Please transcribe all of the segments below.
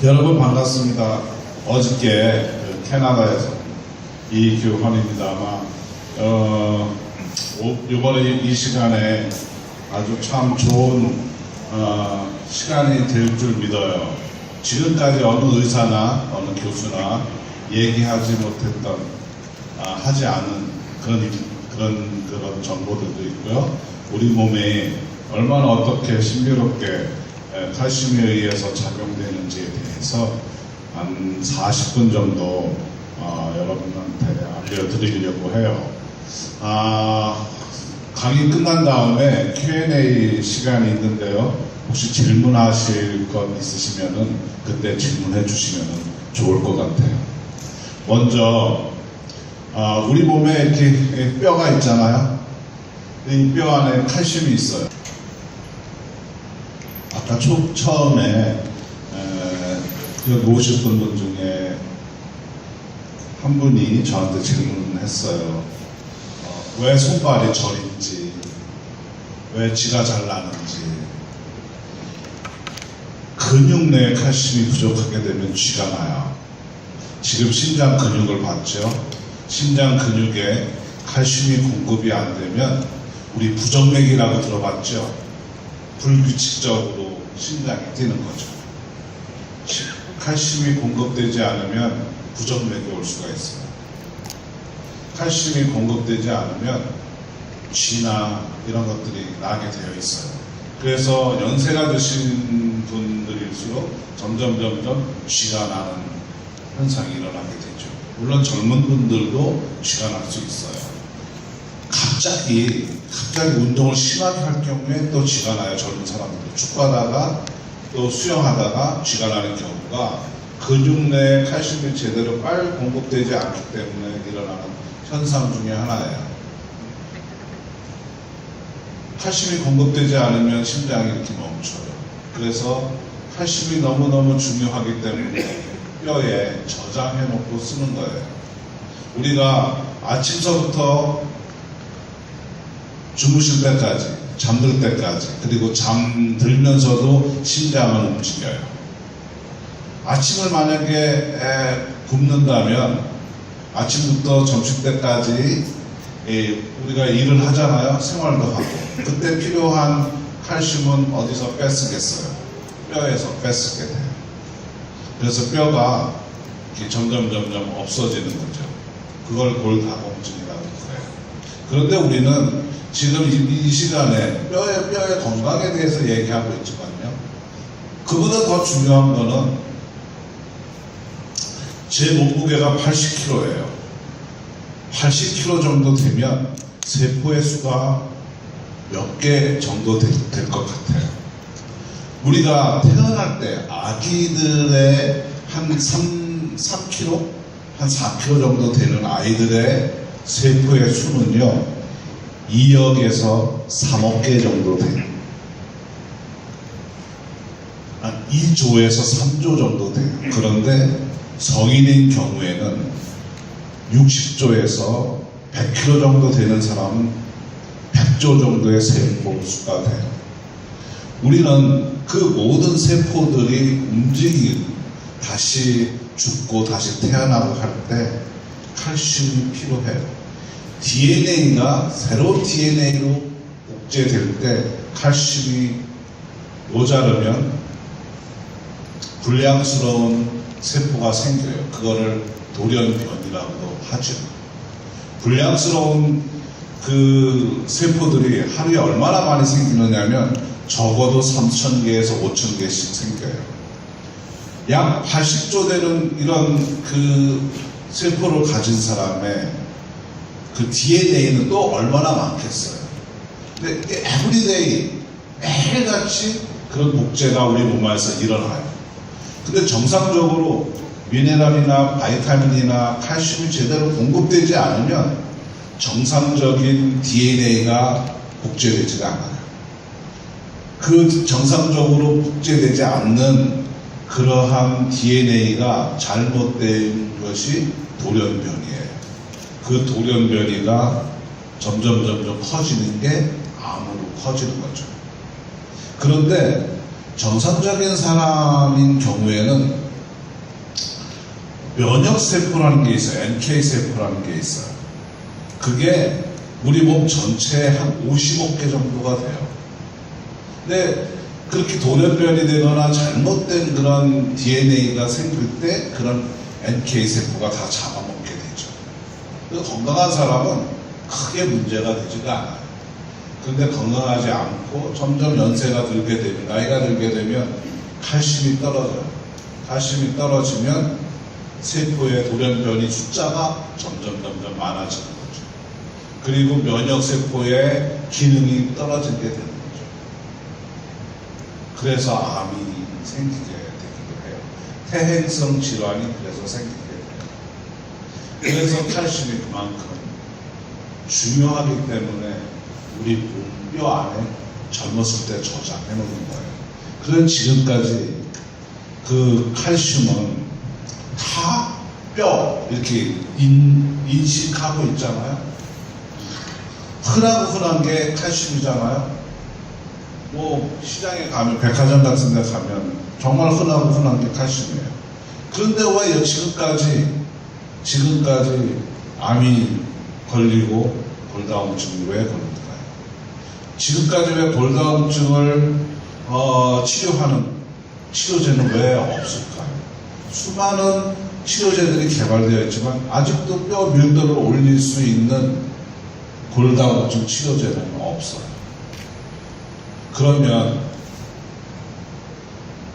여러분 반갑습니다. 어저께 캐나다에서 이 교환입니다. 아마 이번에 이 시간에 아주 참 좋은 시간이 될 줄 믿어요. 지금까지 어느 의사나 어느 교수나 얘기하지 못했던 하지 않은 그런 정보들도 있고요. 우리 몸에 얼마나 어떻게 신비롭게 칼슘에 의해서 작용되는지에 대해서 한 40분 정도 여러분한테 알려드리려고 해요. 강의 끝난 다음에 Q&A 시간이 있는데요. 혹시 질문하실 것 있으시면은 그때 질문해 주시면 좋을 것 같아요. 먼저 우리 몸에 이렇게 뼈가 있잖아요. 이 뼈 안에 칼슘이 있어요. 아까 처음에 여기 오셨던 분 중에 한 분이 저한테 질문을 했어요. 왜 손발이 저린지, 왜 쥐가 잘 나는지. 근육 내에 칼슘이 부족하게 되면 쥐가 나요. 지금 심장 근육을 봤죠? 심장 근육에 칼슘이 공급이 안 되면 우리 부정맥이라고 들어봤죠? 불규칙적으로 심장이 뛰는 거죠. 칼슘이 공급되지 않으면 부정맥이 올 수가 있어요. 칼슘이 공급되지 않으면 쥐나 이런 것들이 나게 되어 있어요. 그래서 연세가 드신 분들일수록 점점 쥐가 나는 현상이 일어나게 되죠. 물론 젊은 분들도 쥐가 날 수 있어요. 갑자기 운동을 심하게 할 경우에 또 쥐가 나요. 젊은 사람들. 축구하다가 또 수영하다가 쥐가 나는 경우가 근육 내에 칼슘이 제대로 빨리 공급되지 않기 때문에 일어나는 현상 중에 하나예요. 칼슘이 공급되지 않으면 심장이 이렇게 멈춰요. 그래서 칼슘이 너무너무 중요하기 때문에 뼈에 저장해 놓고 쓰는 거예요. 우리가 아침서부터 주무실 때까지, 잠들 때까지, 그리고 잠들면서도 심장은 움직여요. 아침을 만약에 굶는다면 아침부터 점심 때까지 우리가 일을 하잖아요. 생활도 하고. 그때 필요한 칼슘은 어디서 뺏쓰겠어요? 뼈에서 뺏쓰게 돼요. 그래서 뼈가 점점 없어지는 거죠. 그걸 골다공증이라고 해요. 그런데 우리는 지금 이 시간에 뼈의 건강에 대해서 얘기하고 있지만요. 그보다 더 중요한 거는 제 몸무게가 80kg예요. 80kg 정도 되면 세포의 수가 몇 개 정도 될 것 같아요. 우리가 태어날 때 아기들의 한 3kg? 한 4kg 정도 되는 아이들의 세포의 수는요. 2억에서 3억 개 정도 돼요. 한 2조에서 3조 정도 돼요. 그런데 성인인 경우에는 60조에서 100kg 정도 되는 사람은 100조 정도의 세포 수가 돼요. 우리는 그 모든 세포들이 움직이고 다시 죽고 다시 태어나고 할 때 칼슘이 필요해요. DNA가 새로운 DNA로 복제될 때 칼슘이 모자르면 불량스러운 세포가 생겨요. 그거를 돌연변이라고도 하죠. 불량스러운 그 세포들이 하루에 얼마나 많이 생기느냐면 적어도 3,000개에서 5,000개씩 생겨요. 약 80조 되는 이런 그 세포를 가진 사람의 그 DNA는 또 얼마나 많겠어요. 근데 에브리데이 매일같이 그런 복제가 우리 몸 안에서 일어나요. 근데 정상적으로 미네랄이나 바이타민이나 칼슘이 제대로 공급되지 않으면 정상적인 DNA가 복제되지가 않아요. 그 정상적으로 복제되지 않는 그러한 DNA가 잘못된 것이 돌연변이에요. 그 돌연변이가 점점 커지는 게 암으로 커지는 거죠. 그런데 정상적인 사람인 경우에는 면역세포라는 게 있어요. NK세포라는 게 있어요. 그게 우리 몸 전체에 한 55개 정도가 돼요. 근데 그렇게 돌연변이 되거나 잘못된 그런 DNA가 생길 때 그런 NK세포가 다 잡아먹게 되죠. 그래서 건강한 사람은 크게 문제가 되지가 않아요. 근데 건강하지 않고 점점 연세가 들게 되면, 나이가 들게 되면 칼슘이 떨어져요. 칼슘이 떨어지면 세포의 돌연변이 숫자가 점점 많아지는 거죠. 그리고 면역세포의 기능이 떨어지게 되는 거죠. 그래서 암이 생기게 되기도 해요. 퇴행성 질환이 그래서 생기게 돼요. 그래서 칼슘이 그만큼 중요하기 때문에 우리 뼈 안에 젊었을 때 저장해 놓는 거예요. 그런 지금까지 그 칼슘은 다 뼈 이렇게 인식하고 있잖아요. 흔한 게 칼슘이잖아요. 뭐 시장에 가면, 백화점 같은 데 가면 정말 흔한 게 칼슘이에요. 그런데 왜 지금까지 암이 걸리고 골다공증이 왜 걸릴까요? 지금까지 왜 골다공증을 치료하는 치료제는 왜 없을까요? 수많은 치료제들이 개발되어 있지만 아직도 뼈 밀도를 올릴 수 있는 골다공증 치료제는 없어요. 그러면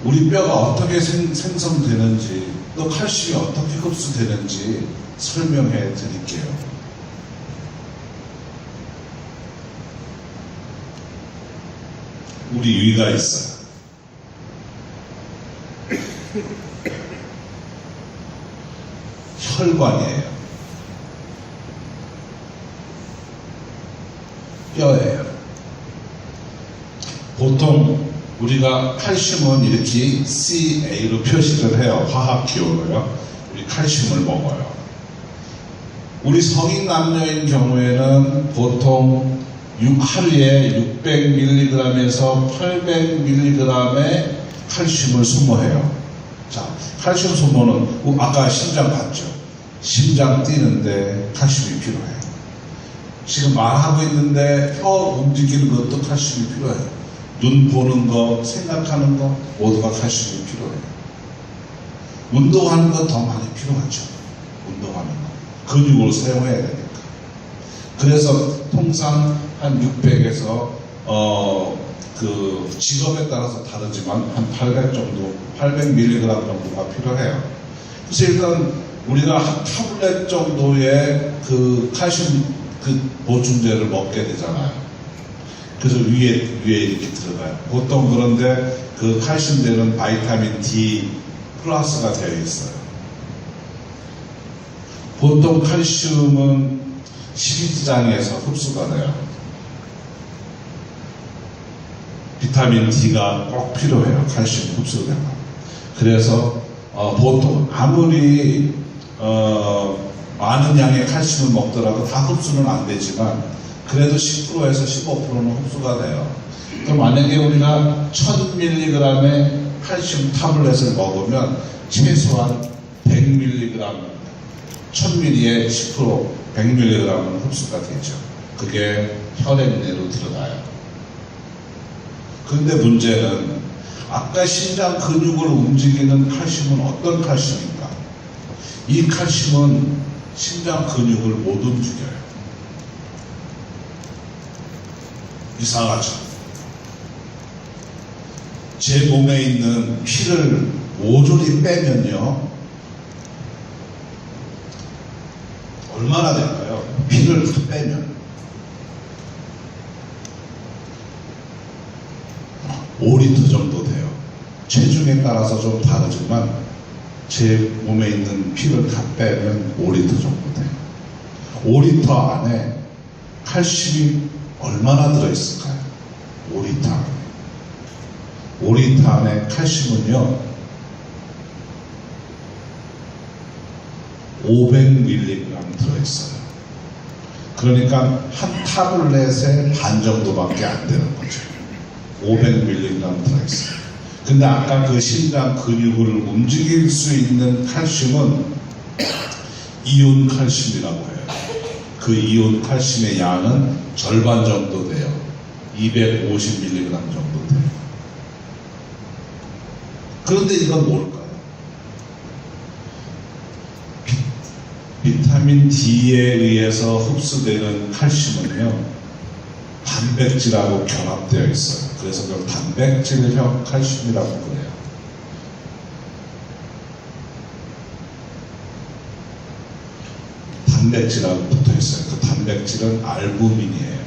우리 뼈가 어떻게 생성되는지, 또 칼슘이 어떻게 흡수되는지 설명해 드릴게요. 우리 위가 있어요. 혈관이에요. 뼈예요. 보통 우리가 칼슘은 이렇게 CA로 표시를 해요. 화학기호로요. 우리 칼슘을 먹어요. 우리 성인 남녀인 경우에는 보통 하루에 600mg에서 800mg의 칼슘을 소모해요. 자, 칼슘 소모는 아까 심장 봤죠? 심장 뛰는데 칼슘이 필요해요. 지금 말하고 있는데 혀 움직이는 것도 칼슘이 필요해요. 눈 보는 거, 생각하는 거 모두가 칼슘이 필요해요. 운동하는 거 더 많이 필요하죠. 운동하는 거. 근육을 사용해야 되니까. 그래서 통상 한 600에서 그 직업에 따라서 다르지만 한 800 정도, 800mg 정도가 필요해요. 그래서 일단 우리가 한 타블렛 정도의 그 칼슘 그 보충제를 먹게 되잖아요. 그래서 위에 이렇게 들어가요. 보통 그런데 그 칼슘제는 바이타민 D 플러스가 되어 있어요. 보통 칼슘은 십이지장에서 흡수가 돼요. 비타민 D가 꼭 필요해요. 칼슘 흡수되면. 그래서 보통 아무리 많은 양의 칼슘을 먹더라도 다 흡수는 안 되지만 그래도 10%에서 15%는 흡수가 돼요. 그럼 만약에 우리가 1000mg의 칼슘 타블렛을 먹으면 최소한 100mg, 1000mg에 10%, 100mg은 흡수가 되죠. 그게 혈액 내로 들어가요. 그런데 문제는 아까 심장 근육을 움직이는 칼슘은 어떤 칼슘인가? 이 칼슘은 심장 근육을 못 움직여요. 이상하죠? 제 몸에 있는 피를 모조리 빼면요, 얼마나 될까요? 피를 다 빼면 5리터 정도 돼요. 체중에 따라서 좀 다르지만 제 몸에 있는 피를 다 빼면 5리터 정도 돼요. 5리터 안에 칼슘이 얼마나 들어있을까요? 5리터 안에. 5리터 안에 칼슘은요 500mg 들어있어요. 그러니까 한 타블렛의 반 정도밖에 안 되는 거죠. 500mg 들어있어요. 근데 아까 그 심장 근육을 움직일 수 있는 칼슘은 이온 칼슘이라고 해요. 그 이온 칼슘의 양은 절반 정도 돼요. 250mg 정도 돼요. 그런데 이건 뭘까요? 비타민 D에 의해서 흡수되는 칼슘은요, 단백질하고 결합되어 있어요. 그래서 그걸 단백질형 칼슘이라고 그래요. 단백질하고 붙어 있어요. 그 단백질은 알부민이에요.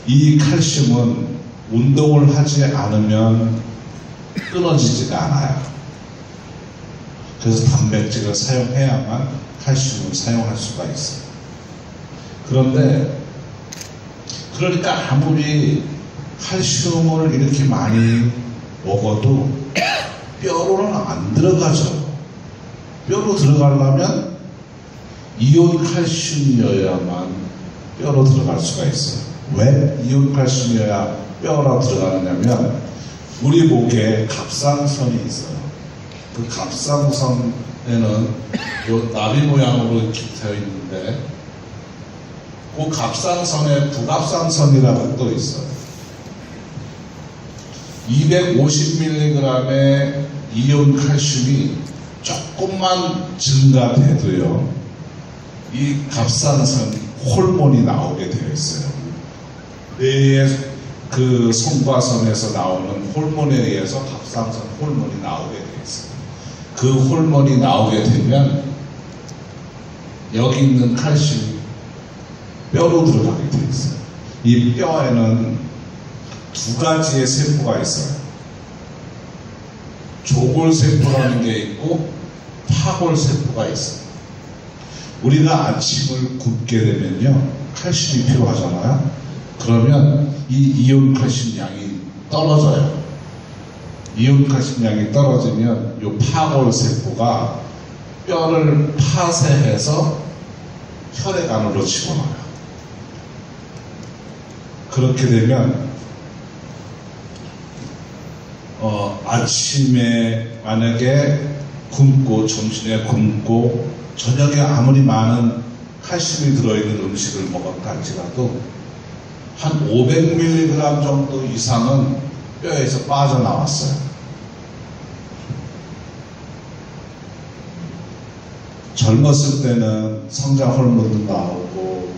이 칼슘은 운동을 하지 않으면 끊어지지가 않아요. 그래서 단백질을 사용해야만 칼슘을 사용할 수가 있어요. 그런데 그러니까 아무리 칼슘을 이렇게 많이 먹어도 뼈로는 안 들어가죠. 뼈로 들어가려면 이온 칼슘이어야만 뼈로 들어갈 수가 있어요. 왜 이온 칼슘이어야 뼈로 들어가느냐면 우리 목에 갑상선이 있어요. 그 갑상선에는 요 나비 모양으로 이렇게 되어 있는데 그 갑상선에 부갑상선이라고 또 있어요. 250mg의 이온 칼슘이 조금만 증가돼도요, 이 갑상선 호르몬이 나오게 되어 있어요. 뇌의 그 송과선에서 나오는 호르몬에 의해서 갑상선 호르몬이 나오게 되어 있어요. 그 호르몬이 나오게 되면 여기 있는 칼슘이 뼈로 들어가게 되어 있어요. 이 뼈에는 두 가지의 세포가 있어요. 조골세포라는 게 있고 파골세포가 있어요. 우리가 아침을 굶게 되면요, 칼슘이 필요하잖아요. 그러면 이 이온 칼슘 양이 떨어져요. 이온 칼슘 양이 떨어지면 이 파골세포가 뼈를 파쇄해서 혈액 안으로 집어넣어요. 그렇게 되면 아침에 만약에 굶고 점심에 굶고 저녁에 아무리 많은 칼슘이 들어있는 음식을 먹었다 할지라도 한 500mg 정도 이상은 뼈에서 빠져나왔어요. 젊었을 때는 성장 호르몬도 나오고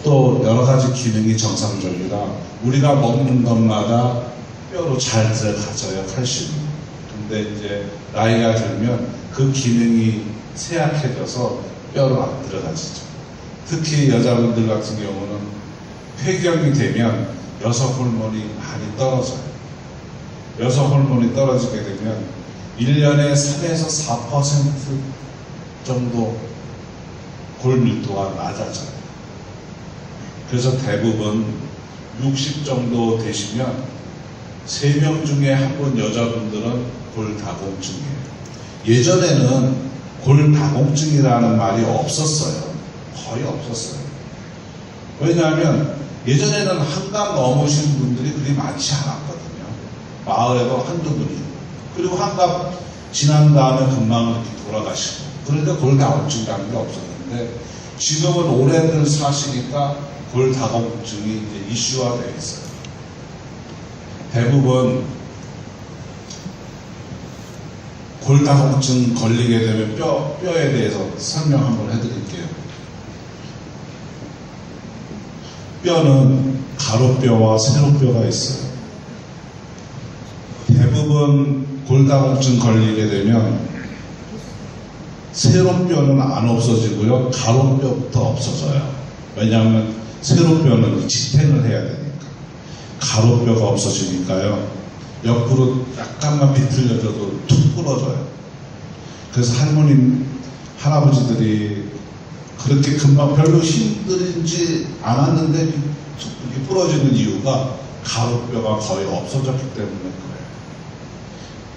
또 여러 가지 기능이 정상적이라 우리가 먹는 것마다 뼈로 잘 들어가져요, 칼슘이. 근데 이제 나이가 들면 그 기능이 쇠약해져서 뼈로 안 들어가지죠. 특히 여자분들 같은 경우는 폐경이 되면 여성 호르몬이 많이 떨어져요. 여성 호르몬이 떨어지게 되면 1년에 3에서 4% 정도 골밀도가 낮아져요. 그래서 대부분 60 정도 되시면 3명 중에 한 분 여자분들은 골다공증이에요. 예전에는 골다공증이라는 말이 없었어요. 거의 없었어요. 왜냐하면 예전에는 한강 넘으신 분들이 그리 많지 않았거든요. 마을에도 한두 분이. 그리고 한강 지난 다음에 금방 이렇게 돌아가시고. 그러니까 골다공증이라는 게 없었는데 지금은 오래들 사시니까 골다공증이 이제 이슈화되어 있어요. 대부분 골다공증 걸리게 되면 뼈에 대해서 설명 한번 해드릴게요. 뼈는 가로뼈와 세로뼈가 있어요. 대부분 골다공증 걸리게 되면 세로뼈는 안 없어지고요, 가로뼈부터 없어져요. 왜냐하면 세로뼈는 지탱을 해야 되니까. 가로뼈가 없어지니까요, 옆으로 약간만 비틀려져도 툭 부러져요. 그래서 할아버지들이 그렇게 금방 별로 힘들지 않았는데 툭 이렇게 부러지는 이유가 가로뼈가 거의 없어졌기 때문에 그래요.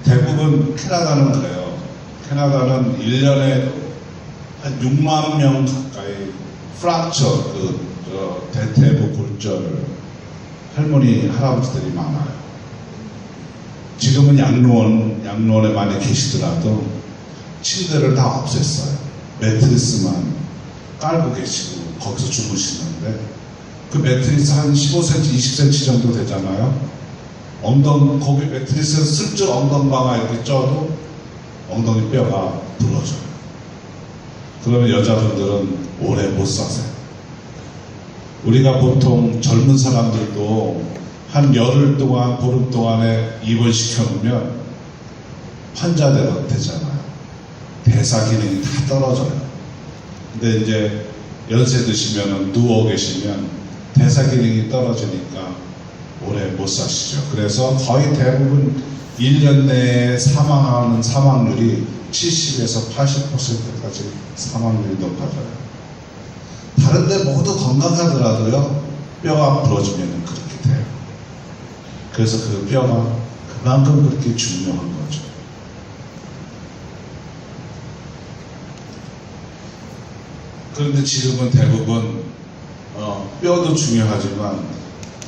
대부분 캐나다는 그래요. 캐나다는 1년에 한 6만 명 가까이 프랙처, 대퇴부 골절 할머니, 할아버지들이 많아요. 지금은 양로원에 많이 계시더라도 침대를 다 없앴어요. 매트리스만 깔고 계시고 거기서 주무시는데 그 매트리스 한 15cm, 20cm 정도 되잖아요. 거기 매트리스에서 슬쩍 엉덩방아 이렇게 쪄도 엉덩이 뼈가 부러져요. 그러면 여자분들은 오래 못 사세요. 우리가 보통 젊은 사람들도 한 열흘 동안, 보름 동안에 입원시켜 놓으면 환자대가 되잖아요. 대사 기능이 다 떨어져요. 근데 이제 연세 드시면 누워 계시면 대사 기능이 떨어지니까 오래 못 사시죠. 그래서 거의 대부분 1년 내에 사망하는 사망률이 70에서 80%까지 사망률이 높아져요. 다른데 모두 건강하더라도요, 뼈가 부러지면 그렇게 돼요. 그래서 그 뼈가 그만큼 그렇게 중요한 거죠. 그런데 지금은 대부분 뼈도 중요하지만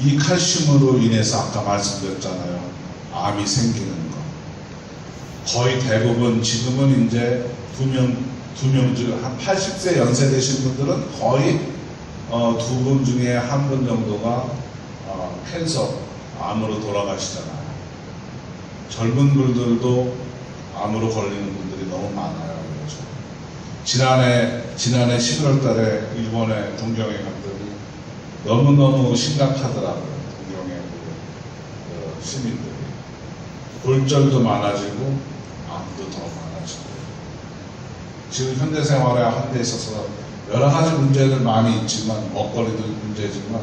이 칼슘으로 인해서 아까 말씀드렸잖아요. 암이 생기는 거. 거의 대부분 지금은 이제 두 명 중 한 80세 연세 되신 분들은 거의 두 분 중에 한 분 정도가 캔서, 암으로 돌아가시잖아요. 젊은 분들도 암으로 걸리는 분들이 너무 많아요. 그렇죠. 지난해 11월 달에 일본의 동경에 갔더니 너무너무 심각하더라고요. 동경의 시민들이. 골절도 많아지고 암도 더 많아지고. 지금 현대생활에 한 데 있어서 여러 가지 문제들 많이 있지만, 먹거리도 문제지만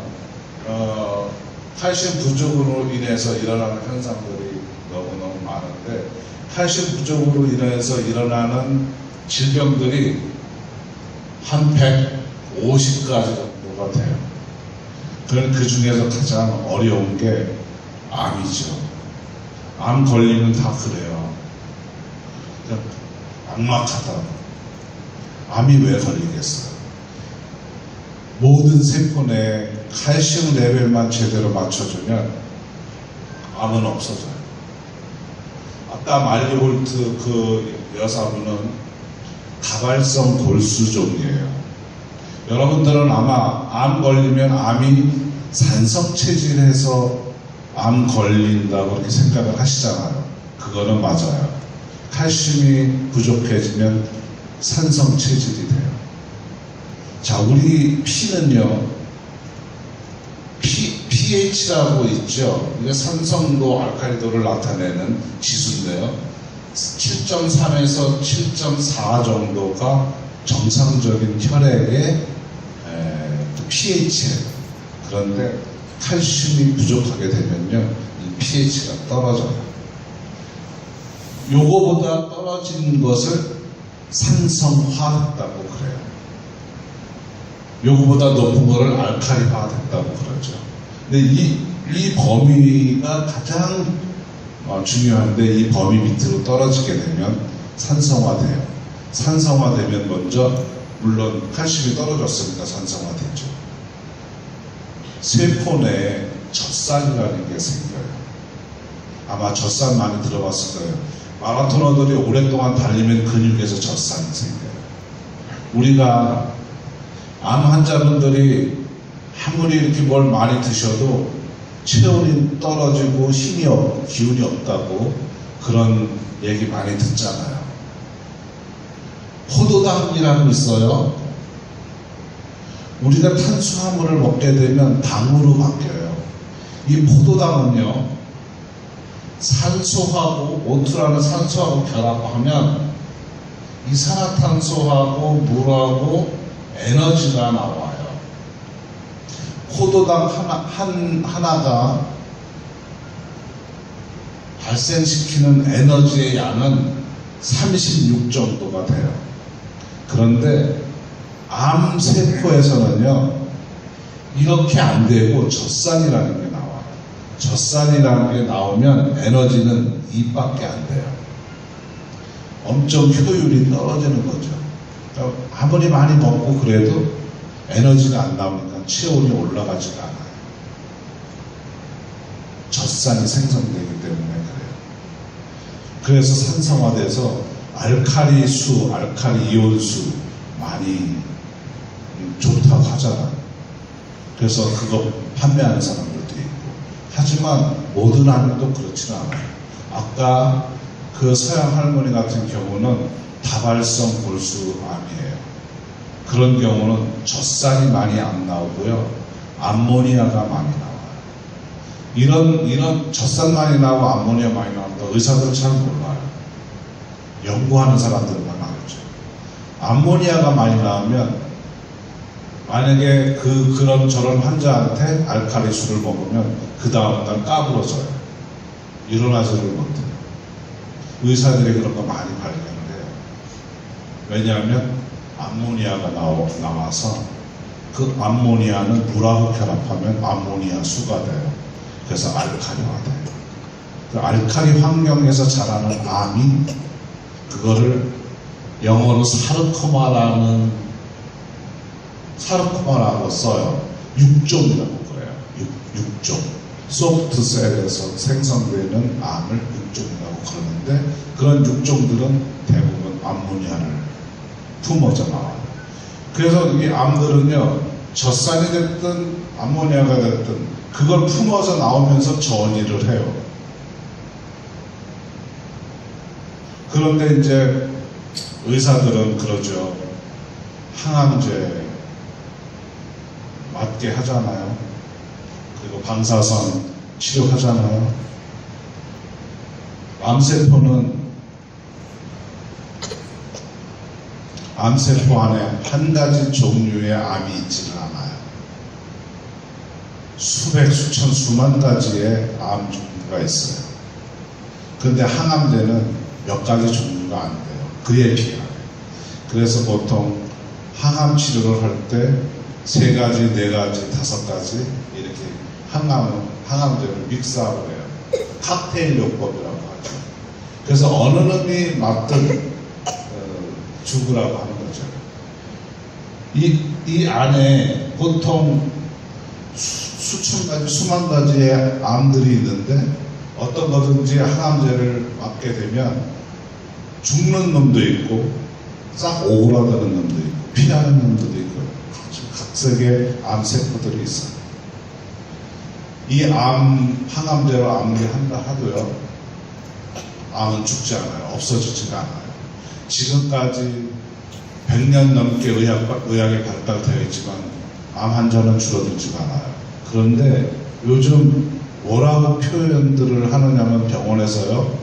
칼슘 부족으로 인해서 일어나는 현상들이 너무너무 많은데, 칼슘 부족으로 인해서 일어나는 질병들이 한 150가지 정도가 돼요. 그 중에서 가장 어려운 게 암이죠. 암 걸리면 다 그래요. 막막하다. 암이 왜 걸리겠어요? 모든 세포 내에 칼슘 레벨만 제대로 맞춰주면 암은 없어져요. 아까 말리홀트 그 여사분은 다발성 골수종이에요. 여러분들은 아마 암 걸리면 암이 산성 체질해서 암 걸린다고 그렇게 생각을 하시잖아요. 그거는 맞아요. 칼슘이 부족해지면 산성 체질이 돼요. 자, 우리 피는요, pH라고 있죠. 이게 산성도 알칼리도를 나타내는 지수인데요. 7.3에서 7.4 정도가 정상적인 혈액의 pH예요. 그런데 칼슘이 부족하게 되면요, 이 pH가 떨어져요. 요거보다 떨어진 것을 산성화됐다고 그래요. 요거보다 높은 거를 알칼리화됐다고 그러죠. 근데 이 범위가 가장 중요한데, 이 범위 밑으로 떨어지게 되면 산성화돼요. 산성화되면 먼저, 물론 칼슘이 떨어졌으니까 산성화되죠. 세포 내에 젖산이라는 게 생겨요. 아마 젖산 많이 들어봤을 거예요. 마라토너들이 오랫동안 달리면 근육에서 젖산이 생겨요. 우리가 암 환자분들이 아무리 이렇게 뭘 많이 드셔도 체온이 떨어지고 기운이 없다고 그런 얘기 많이 듣잖아요. 포도당이라고 있어요. 우리가 탄수화물을 먹게 되면 당으로 바뀌어요. 이 포도당은요, 산소하고 오트라는 산소하고 결합하면 이산화탄소하고 물하고 에너지가 나와요. 포도당 하나가 발생시키는 에너지의 양은 36 정도가 돼요. 그런데 암세포에서는요, 이렇게 안 되고 젖산이라는 게 나와요. 젖산이라는 게 나오면 에너지는 2밖에 안 돼요. 엄청 효율이 떨어지는 거죠. 그러니까 아무리 많이 먹고 그래도 에너지가 안 나오니까 체온이 올라가지가 않아요. 젖산이 생성되기 때문에 그래요. 그래서 산성화돼서 알칼리수, 알칼리 이온수 많이 좋다고 하잖아요. 그래서 그거 판매하는 사람들도 있고. 하지만 모든 암도 그렇지는 않아요. 아까 그 서양 할머니 같은 경우는 다발성 골수암이에요. 그런 경우는 젖살이 많이 안 나오고요. 암모니아가 많이 나와요. 이런 젖살 많이 나오고 암모니아 많이 나온다. 의사들은 잘 몰라요. 연구하는 사람들만 알죠. 암모니아가 많이 나오면 만약에 그런 저런 환자한테 알칼리수를 먹으면 그 다음날 까부러져요. 일어나지를 못해요. 의사들이 그런 거 많이 발견을 해요. 왜냐하면 암모니아가 나와서 그 암모니아는 물하고 결합하면 암모니아 수가 돼요. 그래서 알칼리화돼요. 그 알칼리 환경에서 자라는 암이 그거를 영어로 사르코마라고 써요. 육종이라고 그래요. 육종. 소프트셀에서 생성되는 암을 육종이라고 그러는데 그런 육종들은 대부분 암모니아를 품어져 나와요. 그래서 이 암들은요, 젖산이 됐든 암모니아가 됐든 그걸 품어서 나오면서 전이를 해요. 그런데 이제 의사들은 그러죠. 항암제 맞게 하잖아요. 그리고 방사선 치료하잖아요. 암세포 안에 한 가지 종류의 암이 있지는 않아요. 수백, 수천, 수만 가지의 암 종류가 있어요. 그런데 항암제는 몇 가지 종류가 안 돼요. 그에 비하면. 그래서 보통 항암 치료를 할 때 3가지, 4가지, 5가지 이렇게 항암제를 믹스하고 해요. 칵테일 요법이라고 하죠. 그래서 어느 놈이 맞든 죽으라고 하는 거죠. 이 안에 보통 수천 가지, 수만 가지의 암들이 있는데 어떤 거든지 항암제를 맞게 되면 죽는 놈도 있고 싹 오그라드는 놈도 있고 피하는 놈들도 있고 각색의 암세포들이 있어요. 이 항암제로 암을 한다 하도요, 암은 죽지 않아요. 없어지지가 않아요. 지금까지 100년 넘게 의학이 발달되어 있지만 암 환자는 줄어들지가 않아요. 그런데 요즘 뭐라고 표현들을 하느냐면 병원에서요,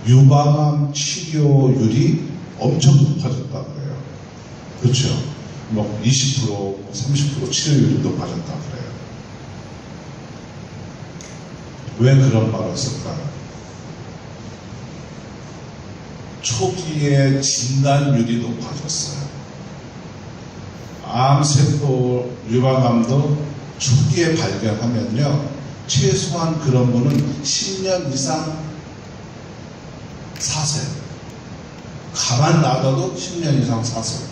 유방암 치료율이 엄청 높아졌다 그래요. 그렇죠? 뭐 20%, 30% 치료율이 높아졌다 그래요. 왜 그런 말을 쓸까요? 초기에 진단율이 높아졌어요. 암세포 유방암도 초기에 발견하면요, 최소한 그런 분은 10년 이상 사세요. 가만 놔둬도 10년 이상 사세요.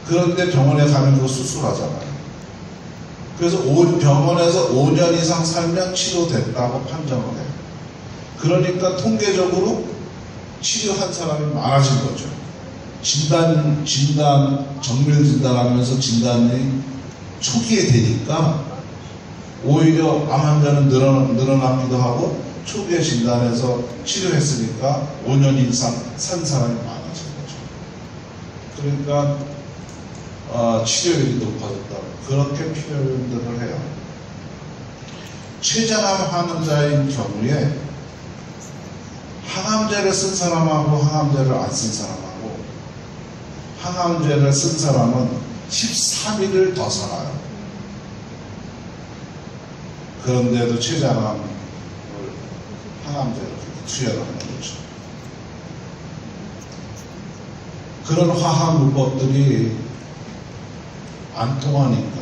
그런데 병원에 가면 그거 수술하잖아요. 그래서 병원에서 5년 이상 살면 치료됐다고 판정을 해요. 그러니까 통계적으로 치료한 사람이 많아진 거죠. 정밀 진단하면서 진단이 초기에 되니까 오히려 암 환자는 늘어나기도 하고 초기에 진단해서 치료했으니까 5년 이상 산 사람이 많아진 거죠. 그러니까 치료율이 높아졌다고 그렇게 표현들을 해요. 췌장암 환자인 경우에 항암제를 쓴 사람하고 항암제를 안 쓴 사람하고, 항암제를 쓴 사람은 13일을 더 살아요. 그런데도 췌장암을 항암제로 투여를 하는 거죠. 그런 화학 물법들이 안 통하니까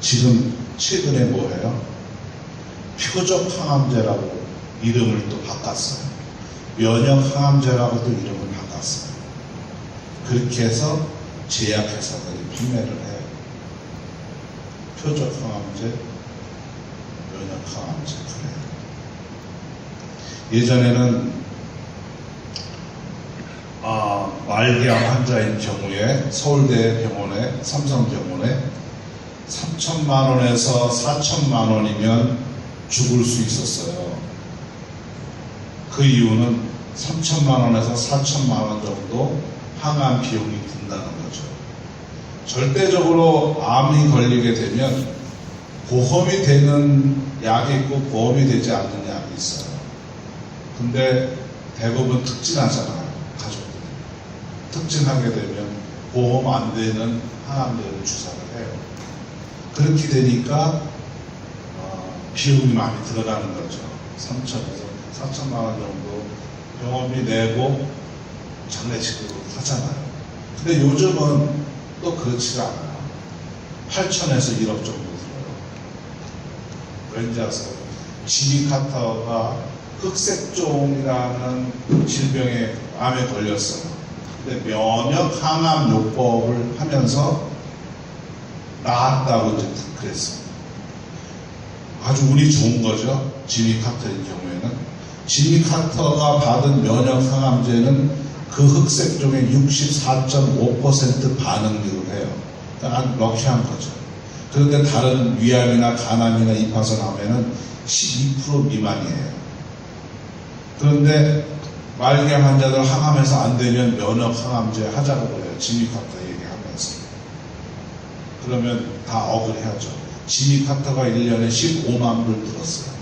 지금 최근에 뭐해요? 표적 항암제라고 이름을 또 바꿨어요. 면역 항암제라고도 이름을 바꿨어요. 그렇게 해서 제약회사들이 판매를 해요. 표적 항암제, 면역 항암제, 그래요. 예전에는 말기암 환자인 경우에 서울대 병원에 삼성병원에 3천만 원에서 4천만 원이면 죽을 수 있었어요. 그 이유는 3천만 원에서 4천만 원 정도 항암 비용이 든다는 거죠. 절대적으로 암이 걸리게 되면 보험이 되는 약이 있고 보험이 되지 않는 약이 있어요. 근데 대부분 특진하잖아요. 가족들이. 특진하게 되면 보험 안 되는 항암제를 주사를 해요. 그렇게 되니까 비용이 많이 들어가는 거죠. 3천에서 4천만 원 정도 병원비 내고 장례식으로 하잖아요. 근데 요즘은 또 그렇지가 않아요. 8천에서 1억 정도 들어요. 왠지 아세요? 지미 카터가 흑색종이라는 질병에 암에 걸렸어요. 근데 면역 항암 요법을 하면서 나았다고 이제 그랬어요. 아주 운이 좋은 거죠. 지미 카터의 경우에는. 지미 카터가 받은 면역 항암제는 그 흑색종의 64.5% 반응률을 해요. 그러니까 아주 럭키한 거죠. 그런데 다른 위암이나 간암이나 이파선암에는 12% 미만이에요. 그런데 말기암 환자들 항암해서 안 되면 면역 항암제 하자고 그래요. 지미 카터 얘기하면서. 그러면 다 억울해야죠. 지미 카터가 1년에 15만 불 들었어요.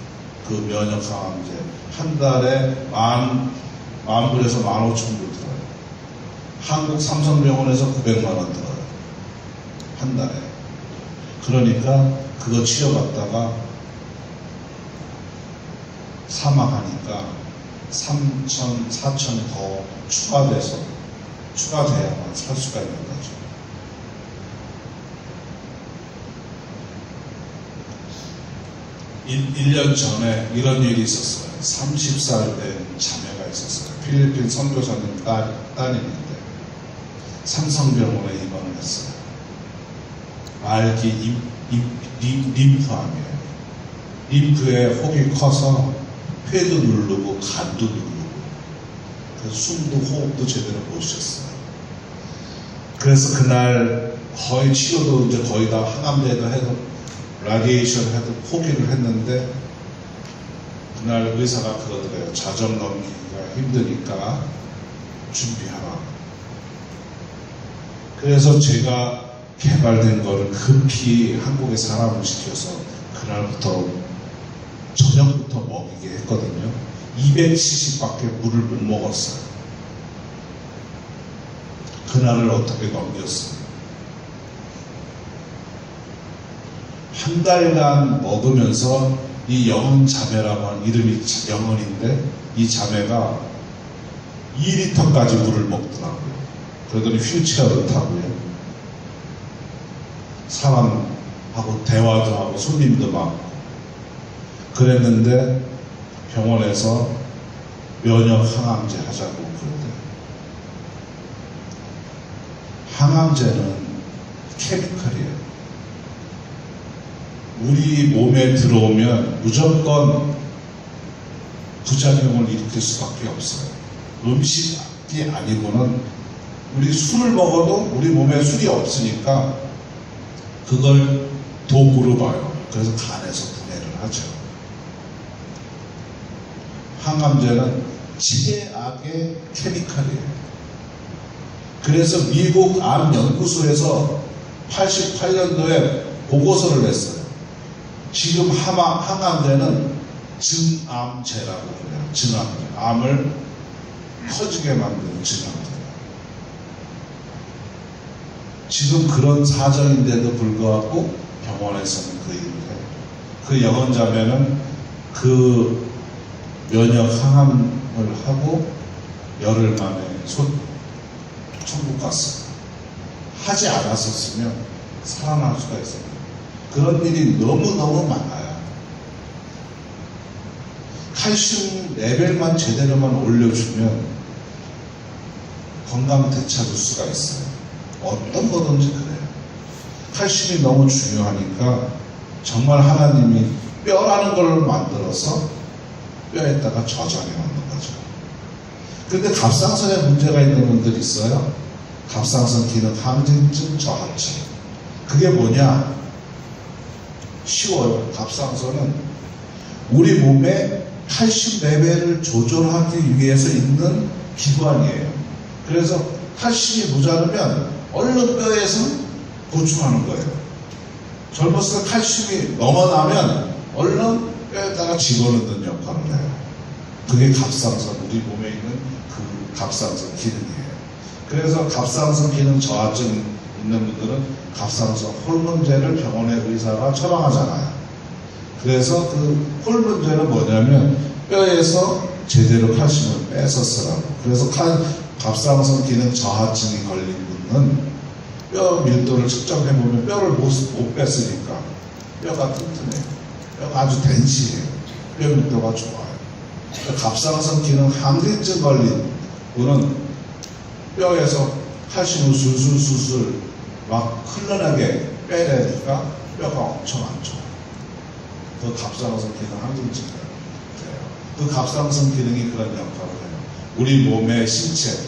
그 면역 항암제. 한 달에 만 불에서 15,000불 들어요. 한국 삼성병원에서 900만 원 들어요. 한 달에. 그러니까 그거 치료받다가 사망하니까 3천, 4천 더 추가돼야만 살 수가 있는 거죠. 일 년 전에 이런 일이 있었어요. 30살 된 자매가 있었어요. 필리핀 선교사님 따님인데 삼성병원에 입원을 했어요. 말기 림프암이에요. 림프에 혹이 커서 폐도 누르고 간도 누르고 그래서 숨도 호흡도 제대로 못 쉬었어요. 그래서 그날 거의 치료도 이제 거의 다 항암제도 해도 라디에이션 해도 포기를 했는데 그날 의사가 그러더래요. 자정 넘기기가 힘드니까 준비하라. 그래서 제가 개발된 거를 급히 한국에 사람을 시켜서 그날부터 저녁부터 먹이게 했거든요. 200cc밖에 물을 못 먹었어요. 그날을 어떻게 넘겼어요? 한 달간 먹으면서 이 영은 자매라고 하는 이름이 영은인데 이 자매가 2리터까지 물을 먹더라고요. 그러더니 휠체어를 타고요. 사람하고 대화도 하고 손님도 많고 그랬는데 병원에서 면역 항암제 하자고 그러대요. 항암제는 케미컬이에요. 우리 몸에 들어오면 무조건 부작용을 일으킬 수밖에 없어요. 음식이 아니고는 우리 술을 먹어도 우리 몸에 술이 없으니까 그걸 도구로 봐요. 그래서 간에서 분해를 하죠. 항암제는 최악의 케미컬이에요. 그래서 미국 암연구소에서 88년도에 보고서를 냈어요. 지금 항암제는 증암제라고 그래요. 증암제. 암을 커지게 만드는 증암제. 지금 그런 사정인데도 불구하고 병원에서는 그 일을 해요. 그 영혼자매는 그 면역 항암을 하고 열흘 만에 천국 갔어요. 하지 않았었으면 살아날 수가 있어요. 그런 일이 너무너무 많아요. 칼슘 레벨만 제대로만 올려주면 건강 되찾을 수가 있어요. 어떤 거든지 그래요. 칼슘이 너무 중요하니까 정말 하나님이 뼈라는 걸 만들어서 뼈에다가 저장해 놓는 거죠. 근데 갑상선에 문제가 있는 분들 있어요. 갑상선 기능 항진증 저하증. 그게 뭐냐? 쉬워요. 갑상선은 우리 몸에 칼슘 레벨을 조절하기 위해서 있는 기관이에요. 그래서 칼슘이 모자르면 얼른 뼈에서 보충하는 거예요. 젊었을 때 칼슘이 넘어나면 얼른 뼈에다가 집어넣는 역할을 해요. 그게 갑상선, 우리 몸에 있는 그 갑상선 기능이에요. 그래서 갑상선 기능 저하증 있는 분들은 갑상선 호르몬제를 병원의 의사가 처방하잖아요. 그래서 그 호르몬제는 뭐냐면 뼈에서 제대로 칼슘을 빼서 쓰라고. 그래서 갑상선 기능 저하증이 걸린 분은 뼈 밀도를 측정해보면 뼈를 못 뺐으니까 뼈가 튼튼해요. 뼈가 아주 덴시해요. 뼈 밀도가 좋아요. 갑상선 기능 항진증 걸린 분은 뼈에서 칼슘을 술술술술 막 흘러나게 빼내니까 뼈가 엄청 안 좋아요. 그 갑상선 기능 항진증이에요. 그 갑상선 기능이 그런 역할을 해요. 우리 몸의 신체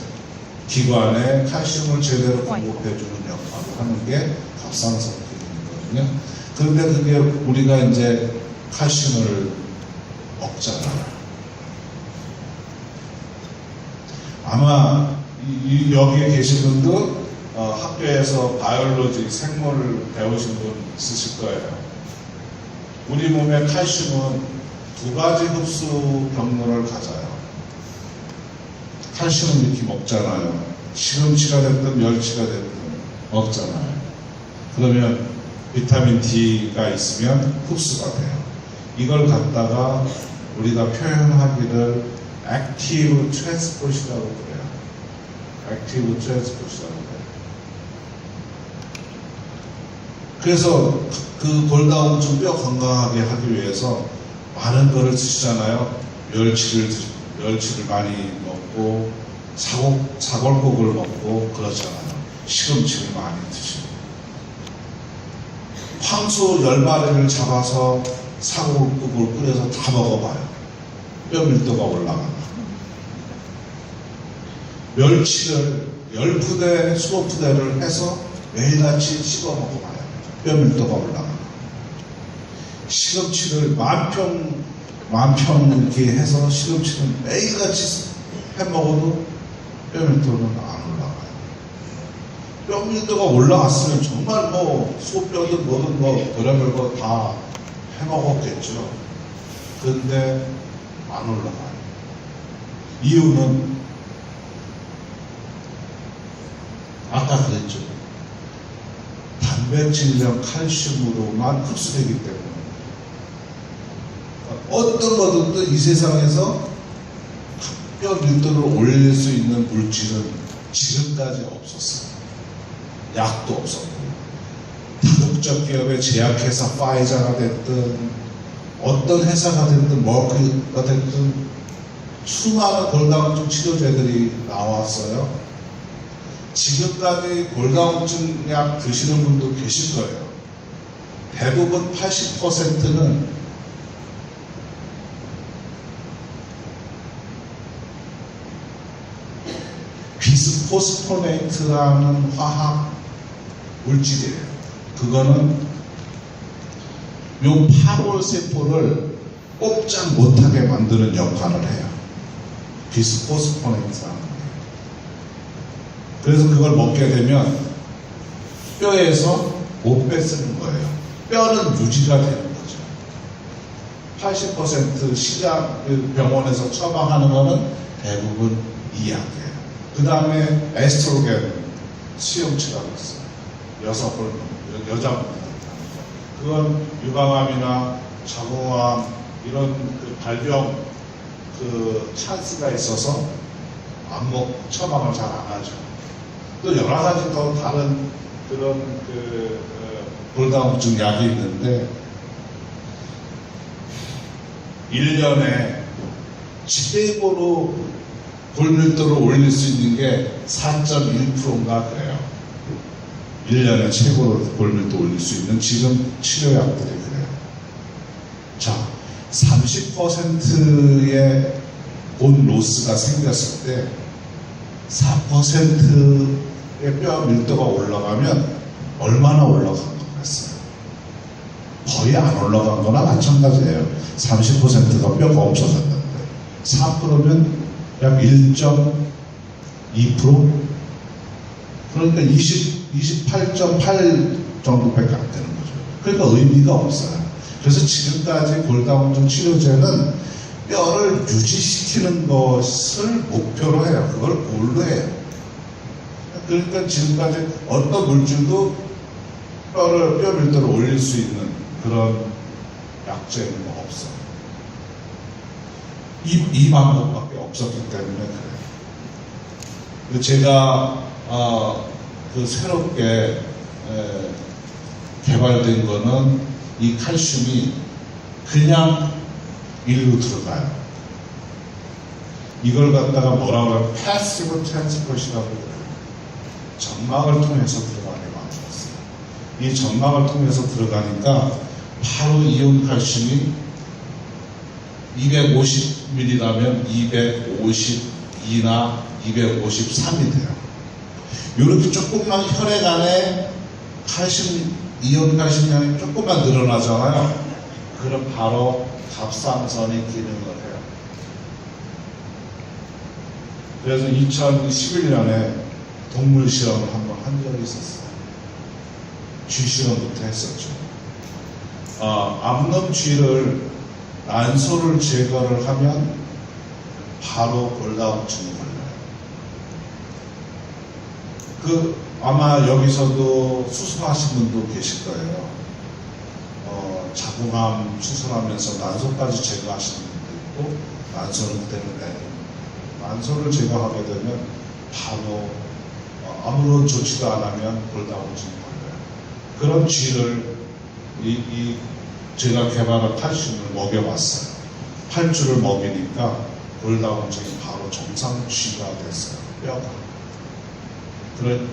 기관에 칼슘을 제대로 공급해주는 역할을 하는 게 갑상선 기능이거든요. 그런데 그게 우리가 이제 칼슘을 먹잖아요. 아마 여기에 계신 분도 학교에서 바이올로지 생물을 배우신 분 있으실 거예요. 우리 몸의 칼슘은 두 가지 흡수 경로를 가져요. 칼슘은 이렇게 먹잖아요. 시금치가 됐든 멸치가 됐든 먹잖아요. 그러면 비타민 D가 있으면 흡수가 돼요. 이걸 갖다가 우리가 표현하기를 액티브 트랜스포트라고 그래요. 액티브 트랜스포트라고 그래요. 그래서 그 골다공증 뼈 건강하게 하기 위해서 많은 거를 드시잖아요. 멸치를 많이 먹고 사골국을 먹고 그러잖아요. 시금치를 많이 드시고 황소 10마리를 잡아서 사골국을 끓여서 다 먹어봐요. 뼈 밀도가 올라간다. 멸치를 10푸대, 20푸대를 해서 매일같이 씹어 먹어봐요. 뼈 밀도가 올라간다. 시금치를 만평 이렇게 해서 시금치를 매일같이 해 먹어도 뼈 밀도는 안 올라가요. 뼈 밀도가 올라갔으면 정말 뭐 소뼈든 뭐든 뭐 별의별 거 다 해 먹었겠죠. 근데 안 올라가요. 이유는 아까 그랬죠. 단백질이랑 칼슘으로만 흡수되기 때문에 어떤 거든 이 세상에서 뼈 밀도를 올릴 수 있는 물질은 지금까지 없었어요. 약도 없었고 다국적 기업의 제약회사 파이자가 됐든 어떤 회사가 됐든 머크가 됐든 수많은 골다공증 치료제들이 나왔어요. 지금까지 골다공증 약 드시는 분도 계실 거예요. 대부분 80%는 비스포스포네이트라는 화학 물질이에요. 그거는 요 파골세포를 꼼짝 못하게 만드는 역할을 해요. 비스포스포네이트라는 거예요. 그래서 그걸 먹게 되면 뼈에서 못 뺏는 거예요. 뼈는 유지가 되는 거죠. 80% 시장 병원에서 처방하는 거는 대부분 이 약이에요. 그 다음에 에스트로겐 수용치라고 있어요. 여자 호르몬. 그건 유방암이나 자궁암 이런 그 발병 그 찬스가 있어서 처방을 잘 안 하죠. 또 여러 가지 더 다른 그런 골다공증 약이 있는데 1년에 최고로 골밀도를 올릴 수 있는 게 4.1%인가 그래요. 1년에 최고로 골밀도 올릴 수 있는 지금 치료약들이 그래요. 자, 30%의 본 로스가 생겼을 때 4%의 뼈 밀도가 올라가면 얼마나 올라간 것 같아요? 거의 안 올라간 거나 마찬가지예요. 30%가 뼈가 없어졌는데 4%면 약 1.2%? 그러니까 28.8 정도밖에 안 되는 거죠. 그러니까 의미가 없어요. 그래서 지금까지 골다공증 치료제는 뼈를 유지시키는 것을 목표로 해요. 그걸 골로 해요. 그러니까 지금까지 어떤 물질도 뼈 밀도를 올릴 수 있는 그런 약제는 없어요. 이 방법밖에 없었기 때문에 그래요. 제가 그 새롭게 개발된 거는 이 칼슘이 그냥 일로 들어가요. 이걸 갖다가 뭐라고 하면 패시브 트랜스포트라고 그래요. 점막을 통해서 들어가게 만들었어요. 이 점막을 통해서 들어가니까 바로 이온 칼슘이 250ml라면 252나 253이 돼요. 이렇게 조금만 혈액 안에 이온 칼슘량이 조금만 늘어나잖아요. 그럼 바로 갑상선이 기능을 해요. 그래서 2011년에 동물 실험을 한번 한 적이 있었어요. 쥐 실험부터 했었죠. 암놈 쥐를 난소를 제거를 하면 바로 골다공증이 걸려요. 아마 여기서도 수술하신 분도 계실 거예요. 자궁암 수술하면서 난소까지 제거하시는 분도 있고, 난소는 그대로 내는. 난소를 제거하게 되면 바로 아무런 조치도 안 하면 골다공증이 걸려요. 그런 쥐를 제가 개발한 칼슘을 먹여봤어요. 8주를 먹이니까 골다공증이 바로 정상 쥐가 됐어요. 뼈가.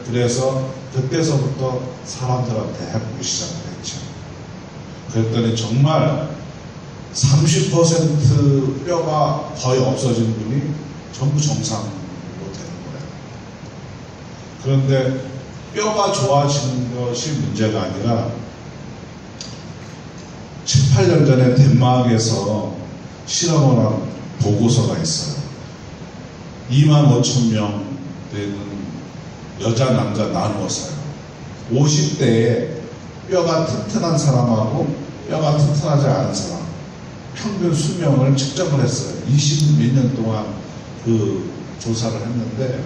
그래서 그때서부터 사람들한테 해보기 시작을 했죠. 그랬더니 정말 30% 뼈가 거의 없어진 분이 전부 정상으로 되는 거예요. 그런데 뼈가 좋아지는 것이 문제가 아니라 7, 8년 전에 덴마크에서 실험을 한 보고서가 있어요. 25,000명 되는 여자, 남자 나누어서요. 50대에 뼈가 튼튼한 사람하고 뼈가 튼튼하지 않은 사람 평균 수명을 측정을 했어요. 20몇 년 동안 그 조사를 했는데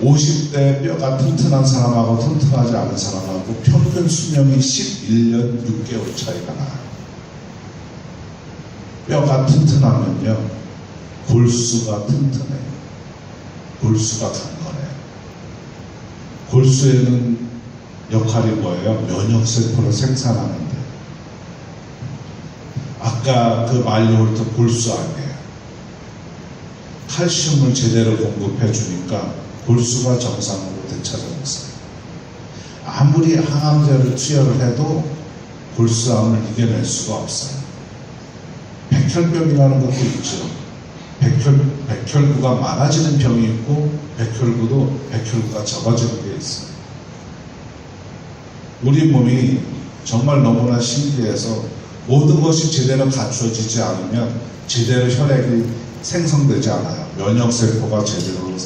50대 뼈가 튼튼한 사람하고 튼튼하지 않은 사람하고 평균 수명이 11년 6개월 차이가 나요. 뼈가 튼튼하면요 골수가 튼튼해요. 골수가 강건해요. 골수에는 역할이 뭐예요? 면역세포를 생산하는데. 아까 그 말리홀트 골수 아니에요. 칼슘을 제대로 공급해 주니까 골수가 정상으로 되찾아졌어요. 아무리 항암제를 투여를 해도 골수암을 이겨낼 수가 없어요. 백혈병이라는 것도 있죠. 백혈구가 많아지는 병이 있고 백혈구가 적어지는 게 있어요. 우리 몸이 정말 너무나 신기해서 모든 것이 제대로 갖추어지지 않으면 제대로 혈액이 생성되지 않아요. 면역세포가 제대로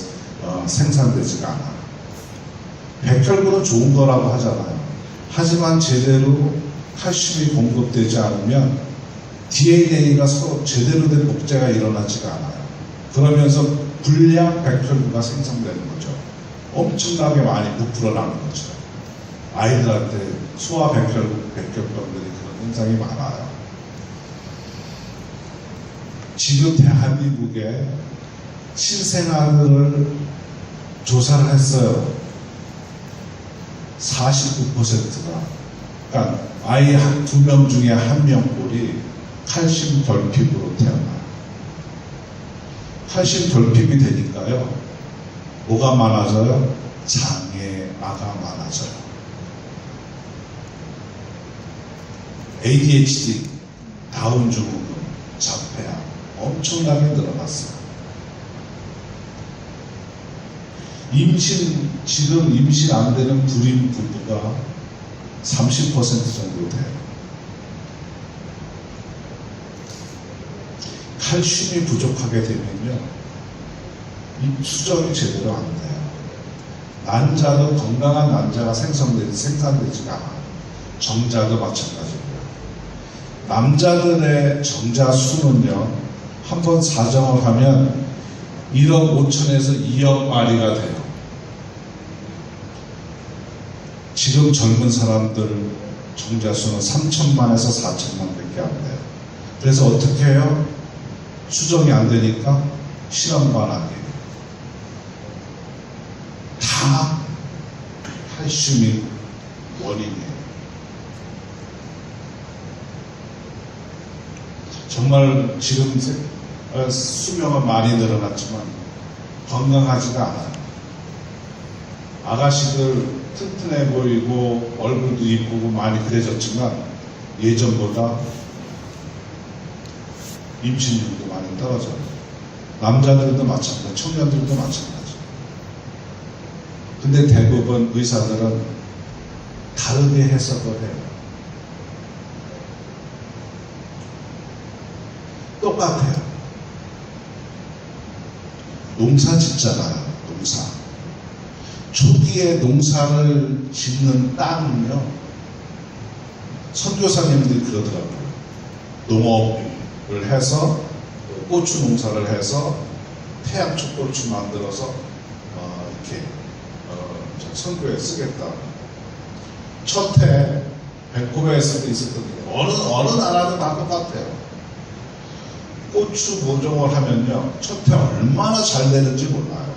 생산되지가 않아요. 백혈구는 좋은 거라고 하잖아요. 하지만 제대로 칼슘이 공급되지 않으면 DNA가 서로 제대로 된 복제가 일어나지가 않아요. 그러면서 불량 백혈구가 생성되는 거죠. 엄청나게 많이 부풀어나는 거죠. 아이들한테 소아 백혈병들이 그런 현상이 많아요. 지금 대한민국에 신생아들을 조사를 했어요. 49%가 그러니까 아이 2명 중에 1명 꼴이 칼슘 결핍으로 태어나요. 칼슘 결핍이 되니까요. 뭐가 많아져요? 장애아가 많아져요. ADHD, 다운 증후군, 자폐아 엄청나게 늘어났어요. 지금 임신 안 되는 불임 부부가 30% 정도 돼요. 칼슘이 부족하게 되면요, 이 수정이 제대로 안 돼요. 난자도 건강한 난자가 생산되지가 않아요. 정자도 마찬가지고요. 남자들의 정자 수는요, 한번 사정을 하면 1억 5천에서 2억 마리가 돼요. 지금 젊은 사람들 정자 수는 3천만에서 4천만 밖에 안 돼요. 그래서 어떻게 해요? 수정이 안 되니까 실험관하게 다 칼슘이 원인이에요. 정말 지금 수명은 많이 늘어났지만 건강하지가 않아요. 아가씨들 튼튼해 보이고 얼굴도 이쁘고 많이 그래졌지만 예전보다 임신율도 많이 떨어져요. 남자들도 마찬가지, 청년들도 마찬가지. 근데 대부분 의사들은 다르게 해석을 해요. 똑같아요. 농사 짓잖아요. 농사. 초기에 농사를 짓는 땅은요, 선교사님들이 그러더라고요. 농업을 해서 고추 농사를 해서 태양초 고추 만들어서 이렇게 선교에 쓰겠다. 첫해 밴쿠버에서도 있었던 게 어느 나라도 다 똑같아요. 고추 모종을 하면요, 첫해 얼마나 잘 되는지 몰라요.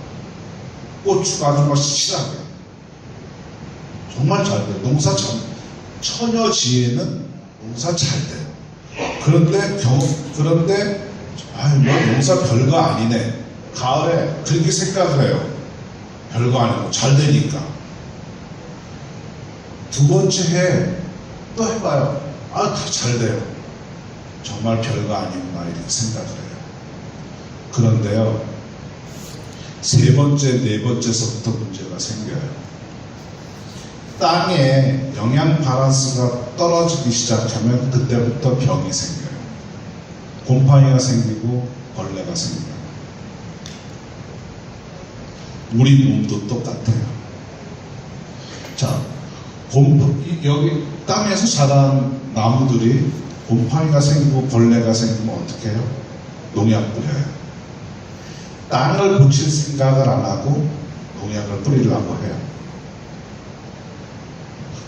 고추가 아주 막 실하게 정말 잘 돼요. 농사 처녀지에는 농사 잘 돼요. 그런데 뭐 농사 별거 아니네. 가을에 그렇게 생각을 해요. 별거 아니고 잘 되니까. 두 번째 해 또 해봐요. 다 잘 돼요. 정말 별거 아니구나 이렇게 생각을 해요. 그런데요, 세 번째, 네 번째서부터 문제가 생겨요. 땅에 영양 밸런스가 떨어지기 시작하면 그때부터 병이 생겨요. 곰팡이가 생기고 벌레가 생겨요. 우리 몸도 똑같아요. 자, 여기 땅에서 자란 나무들이 곰팡이가 생기고 벌레가 생기면 어떻게 해요? 농약 뿌려요. 땅을 고칠 생각을 안 하고 농약을 뿌리려고 해요.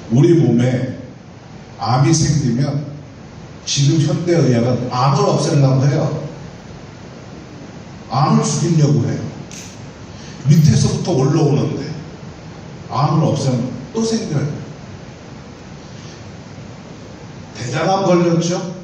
우리 몸에 암이 생기면 지금 현대의학은 암을 없애려고 해요. 암을 죽이려고 해요. 밑에서부터 올라오는데 암을 없애면 또 생겨요. 대장암 걸렸죠?